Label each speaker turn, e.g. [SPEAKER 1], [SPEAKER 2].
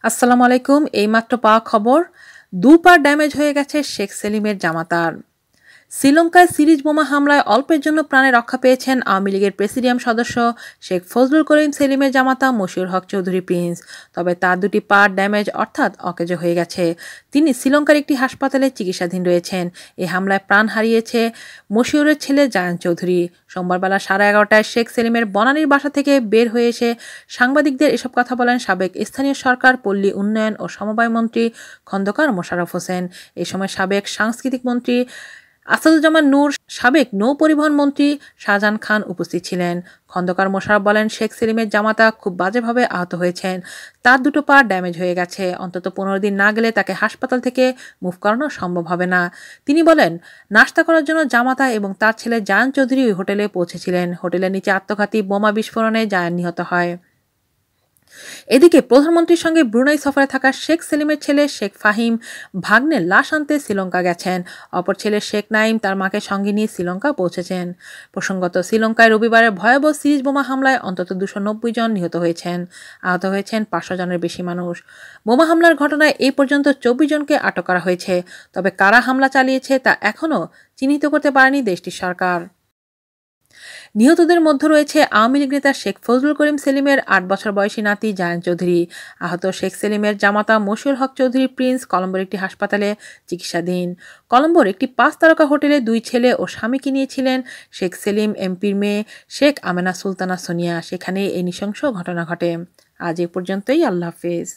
[SPEAKER 1] আসসালামু আলাইকুম। এইমাত্র পাওয়া খবর, দুপা ড্যামেজ হয়ে গেছে শেখ সেলিমের জামাতার। শ্রীলঙ্কায় সিরিজ বোমা হামলায় অল্পের জন্য প্রাণে রক্ষা পেয়েছেন আওয়ামী লীগের প্রেসিডিয়াম সদস্য শেখ ফজলুল করিম সেলিমের জামাতা মশিউর হক চৌধুরী প্রিন্স। তবে তার দুটি পা ড্যামেজ অর্থাৎ অকেজো হয়ে গেছে। তিনি শ্রীলঙ্কার একটি হাসপাতালে চিকিৎসাধীন রয়েছেন। এই হামলায় প্রাণ হারিয়েছে মশিউরের ছেলে জায়ান চৌধুরী। সোমবার বেলা 11:30টায় শেখ সেলিমের বনানীর বাসা থেকে বের হয়ে এসে সাংবাদিকদের এসব কথা বলেন সাবেক স্থানীয় সরকার, পল্লী উন্নয়ন ও সমবায় মন্ত্রী খন্দকার মোশাররফ হোসেন। এ সময় সাবেক সাংস্কৃতিক মন্ত্রী আসাদুজ্জামান নূর, সাবেক নৌ পরিবহন মন্ত্রী শাহজাহান খান উপস্থিত ছিলেন। খন্দকার মোশাররফ বলেন, শেখ সেলিমের জামাতা খুব বাজেভাবে আহত হয়েছেন। তার দুটো পা ড্যামেজ হয়ে গেছে। অন্তত 15 দিন না গেলে তাকে হাসপাতাল থেকে মুভ করানো সম্ভব হবে না। তিনি বলেন, নাশতা করার জন্য জামাতা এবং তার ছেলে জায়ান চৌধুরী ওই হোটেলে পৌঁছেছিলেন। হোটেলের নিচে আত্মঘাতী বোমা বিস্ফোরণে জায়ান নিহত হয়। এদিকে প্রধানমন্ত্রীর সঙ্গে ব্রুনাই সফরে থাকা শেখ সেলিমের ছেলে শেখ ফাহিম ভাগ্নের লাশ আনতে শ্রীলঙ্কা গেছেন। অপর ছেলে শেখ নাইম তার মাকে সঙ্গে নিয়ে শ্রীলঙ্কা পৌঁছেছেন। প্রসঙ্গত, শ্রীলঙ্কায় রবিবারে ভয়াবহ সিরিজ বোমা হামলায় অন্তত 290 জন নিহত হয়েছেন। আহত হয়েছেন 500 জনের বেশি মানুষ। বোমা হামলার ঘটনায় এই পর্যন্ত 24 জনকে আটক করা হয়েছে। তবে কারা হামলা চালিয়েছে তা এখনও চিহ্নিত করতে পারেনি দেশটির সরকার। নিহতদের মধ্যে রয়েছে আওয়ামী লীগ নেতা শেখ ফজলুল করিম সেলিমের 8 বছর বয়সী নাতি জায়ান চৌধুরী। আহত শেখ সেলিমের জামাতা মশিউর হক চৌধুরী প্রিন্স কলম্বোর একটি হাসপাতালে চিকিৎসাধীন। কলম্বোর একটি 5 তারকা হোটেলে 2 ছেলে ও স্বামীকে নিয়েছিলেন শেখ সেলিম এমপির মেয়ে শেখ আমেনা সুলতানা সোনিয়া। সেখানে এই নৃশংস ঘটনা ঘটে। আজ এ পর্যন্তই। আল্লাহ হাফেজ।